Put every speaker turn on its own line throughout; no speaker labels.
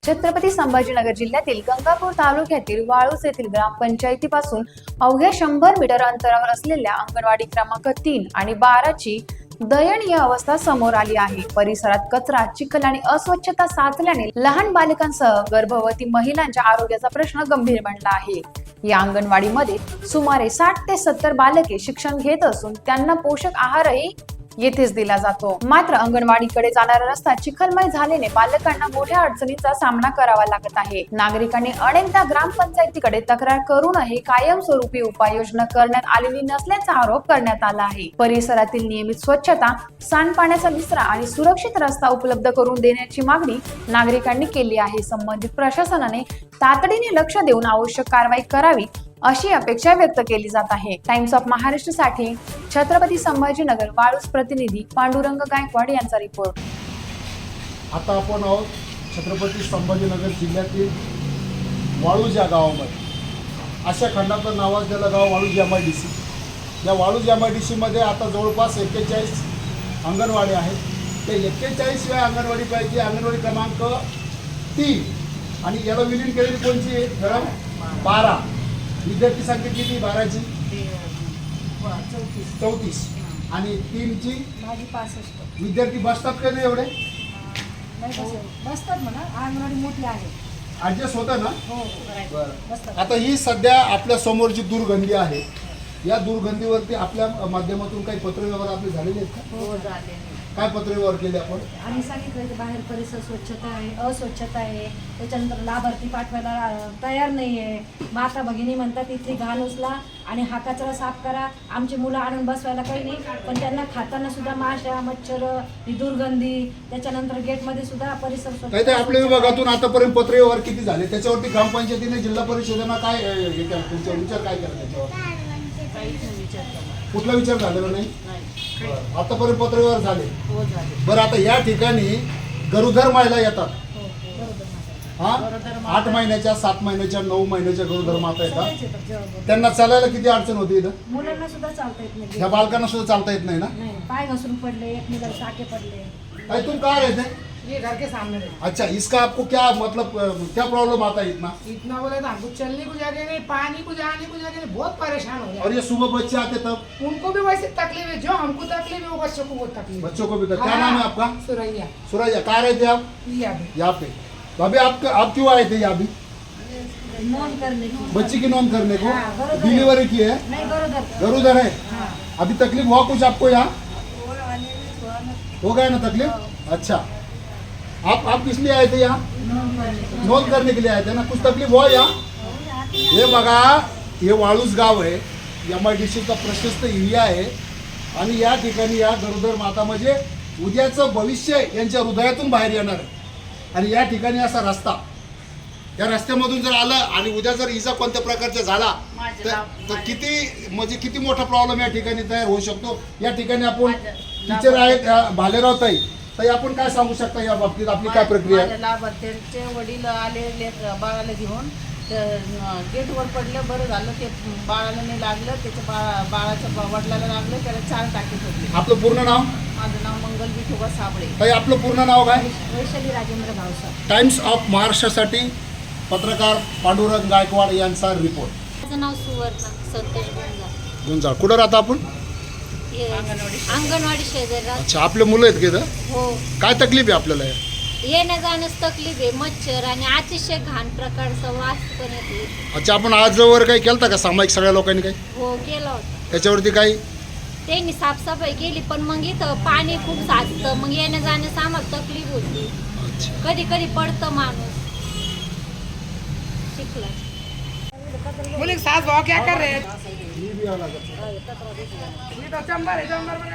छत्रपती संभाजीनगर जिल्ह्यातील गंगापूर तालुक्यातील वाळूस येथील ग्रामपंचायतीपासून अवघ्या 100 मीटर अंतरावर असलेल्या अंगणवाडी क्रमांक 3 आणि 12 ची दयनीय अवस्था समोर आली आहे। परिसरात कचरा, चिखल आणि अस्वच्छता साचल्याने लहान बालकांसह गर्भवती महिलांच्या आरोग्याचा प्रश्न गंभीर बनला आहे। या अंगणवाडीमध्ये सुमारे 60 ते 70 बालके शिक्षण घेत असून त्यांना पोषक आहारही येथेच दिला जातो। मात्र अंगणवाडीकडे जाणारा रस्ता चिखलमय झाल्याने बालकांना मोठ्या अडचणींचा सामना करावा लागत आहे। नागरिकांनी अनेकदा ग्रामपंचायतीकडे तक्रार करूनही कायमस्वरूपी उपाययोजना करण्यात आलेली नसल्याचा आरोप करण्यात आला आहे। परिसरातील नियमित स्वच्छता, सांडपाण्याचा निचरा आणि सुरक्षित रस्ता उपलब्ध करून देण्याची मागणी नागरिकांनी केली आहे। संबंधित प्रशासनाने तातडीने लक्ष देऊन आवश्यक कारवाई करावी अशी अपेक्षा व्यक्त केली जात आहे। टाइम्स ऑफ महाराष्ट्रसाठी छत्रपती संभाजीनगर वाळूस प्रतिनिधी पांडुरंग गायकवाड यांचा रिपोर्ट।
आता आपण आहोत छत्रपती संभाजीनगर जिल्ह्यातील वाळूज या गावामध्ये। अशा खंडाचं नाव असलेलं गाव वाळूज MIDC। या वाळूज MIDC मध्ये आता जवळपास 41 अंगणवाडी आहेत। त्या 41व्या अंगणवाडीपैकी अंगणवाडी क्रमांक 3 आणि याला विलीन केलेली कोणची आहे मॅडम? 12। विद्यार्थी संख्या किती 12ची? 34 आणि 3ची 65। विद्यार्थी बसतात का नाही एवढे?
बसतात म्हणा, अंगणवाडी मोठी आहे,
ऍडजस्ट होतं ना?
हो
बरं। आता ही सध्या आपल्या समोर जी दुर्गंधी आहे, या दुर्गंधीवरती आपल्या माध्यमातून काही पत्रव्यवहार आपले झालेले आहेत का?
हो झाले।
काय पत्रव्यवहार केले आपण?
आम्ही सांगितलं की बाहेर परिसर स्वच्छता आहे, अस्वच्छता आहे, त्याच्यानंतर लाभार्थी पाठवायला तयार नाही आहे। माता भगिनी म्हणतात इथली घाण उचला आणि हा कचरा साफ करा, आमची मुलं आणून बसवायला काही नाही, पण त्यांना खाताना सुद्धा माशा, मच्छर, ही दुर्गंधी, त्याच्यानंतर गेटमध्ये सुद्धा परिसर
स्वच्छता। आपल्या विभागातून आतापर्यंत पत्रव्यवहार किती झाले? त्याच्यावरती ग्रामपंचायतीने, जिल्हा परिषदेनं काय तुमचा विचार काय करा त्याच्यावर? कुठला विचार झालेला नाही? आतापर्यंत पत्रव्यवहार झाले? बरं, आता या ठिकाणी गरोदर महिला येतात, हा 8 महिन्याच्या, 7 महिन्याच्या, 9 महिन्याच्या गरोदर माता येतात। त्यांना चालायला किती अडचण होती इथं?
मुलांना सुद्धा चालता येत नाही,
ह्या बालकांना सुद्धा चालता येत नाही ना?
पाय घसरून पडले, एक मुलाला टाके पडले।
तुम कहाँ रहते हैं?
ये घर के सामने रहे।
अच्छा, इसका आपको क्या मतलब क्या प्रॉब्लम आता है इतना?
इतना बोले तो हमको चलने को जगह नहीं, पानी को जाने को जगह नहीं, बहुत परेशान हो गया।
और ये सुबह बच्चे आते तब
उनको भी वैसे तकलीफ है, जो हमको तकलीफ है वो बच्चों को बहुत तकलीफ है।
बच्चों को भी तक। क्या नाम है आपका?
सुरैया।
सुरैया, कहाँ रहते आप?
भी
यहाँ पे। तो अभी आप क्यों आए थे यहाँ भी?
नोंद करने की,
बच्ची की नोंद करने को?
हाँ, गरोदर।
डिलीवरी की है?
नहीं गरोदर।
गरोदर है।
हाँ।
अभी तकलीफ हुआ कुछ आपको यहाँ? हो गया ना तकलीफ? अच्छा, आप किस लिए आए थे यहाँ? नोंद करने के लिए आए थे ना? कुछ तकलीफ हुआ यहाँ? हे बघा, हे वाळूस गाव आहे, MIDC चा प्रशस्त एरिया आहे आणि या ठिकाणी या गरोदर माता म्हणजे उद्याचं भविष्य यांच्या हृदयातून बाहेर येणार आहे। आणि या ठिकाणी असा रस्ता, या रस्त्यामधून जर आलं आणि उद्या जर इजा कोणत्या प्रकारचा झाला तर किती मोठा प्रॉब्लेम या ठिकाणी तयार होऊ शकतो। या ठिकाणी आपण टीचर आहेत भालेराव ताई, ताई आपण काय सांगू शकता या बाबतीत? आपली काय प्रक्रिया आहे?
लाभार्थ्यांचे वडील आले बाळाला घेऊन गेटवर पडलं, बरं झालं, ते बाळाला नाही लागलं, त्याच्या बाळाच्या वडिलाला लागलं, त्याला 4 टाके होते।
आपलं पूर्ण नाव?
माझं नाव मंगल विठोबा साबळे।
ताई आपलं पूर्ण नाव काय?
वैशाली राजेंद्र भावसार।
टाइम्स ऑफ महाराष्ट्रासाठी पत्रकार पांडुरंग गायकवाड यांचा रिपोर्ट।
माझं नाव सुवर्णा संतोष गुंजाळ।
गुंजाळ, कुठं राहता आपण?
अंगणवाडी शेजारी राहते।
अच्छा, आपले मुलं आहेत की इथं?
हो,
काय तकलीफ आहे आपल्याला?
येण्या जाण्यास तकलीफ आहे, मच्छर आणि अतिशय घाण प्रकारचा वास पण येते।
अच्छा, आपण आजवर काही केलं का सामायिक सगळ्या लोकांनी काही?
हो केला होता,
त्याच्यावरती काही
त्यांनी साफसफाई केली, पण मग इथं पाणी खूप साचतं, मग येण्या जाण्यास आम्हाला तकलीफ होती। कधी कधी पडतं माणूस चिखला।
बोले सास भाव क्या कर रहे हैं? ये तो चंबर है, चंबर में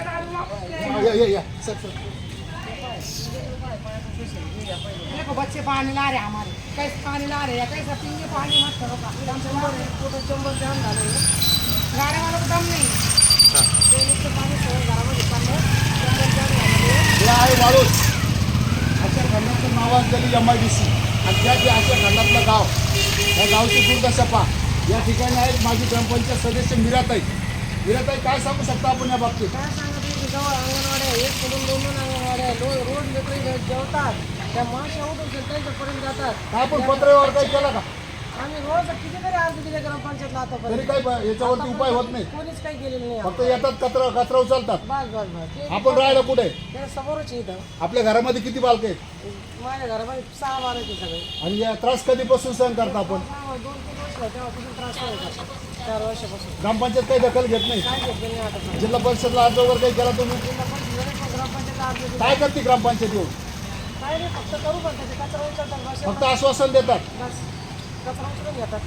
देखो बच्चे पानी ला रहे हैं हमारे, कैसे पानी ला रहे हैं, कैसे पीएंगे पानी? मत करो का चंबर जाम डाले, गाड़ी वालों को दम नहीं है। पानी
हे आहे वाळूस, अशा खंडाचं नाव असलेली MIDC आणि त्या अशा खंडातलं गाव, या गावची दुर्दशा पहा। या ठिकाणी आहेत माझी ग्रामपंचायत सदस्य मीराताई। मीराताई, काय सांगू शकता आपण या बाबतीत?
काय सांगत जवळ अंगणवाड्या, एक सोडून 2 अंगणवाड्या, रोज लेकरं जेवतात,
त्या माणसं उठून त्यांच्यापर्यंत जातात.
आपण पत्रव्यवहार काही केला का?
आम्ही रोज कितीतरी अर्ज दिले ग्रामपंचायतला
तरी
आतापर्यंत.
काही याच्यावरती उपाय होत नाही.
कोणीच काही केलेलं नाही.
फक्त येतात कचरा उचलतात.
बस बस बस ते
आपण राहायला कुठे?
ते समोरच आहे इथं.
आपल्या घरामध्ये किती बालके आहेत?
माझ्या घरामध्ये 6 बाळं आहे सगळे.
आणि या त्रास कधीपासून सहन करता आपण?
2-3 वर्ष झाले तेव्हापासून त्रास व्हायचा. 4 वर्षापासून
ग्रामपंचायत काही दखल घेत नाही.
काय घेतलं नाही आता.
जिल्हा परिषदला अर्ज वगैरे काही केला तुम्ही?
ग्रामपंचायतला अर्ज दिले.
काय करते ग्रामपंचायत येऊन?
काय नाही फक्त करू पण त्याचे कचरा उचलतात बस.
फक्त आश्वासन देतात.
बस कचरा उचलून घेतात.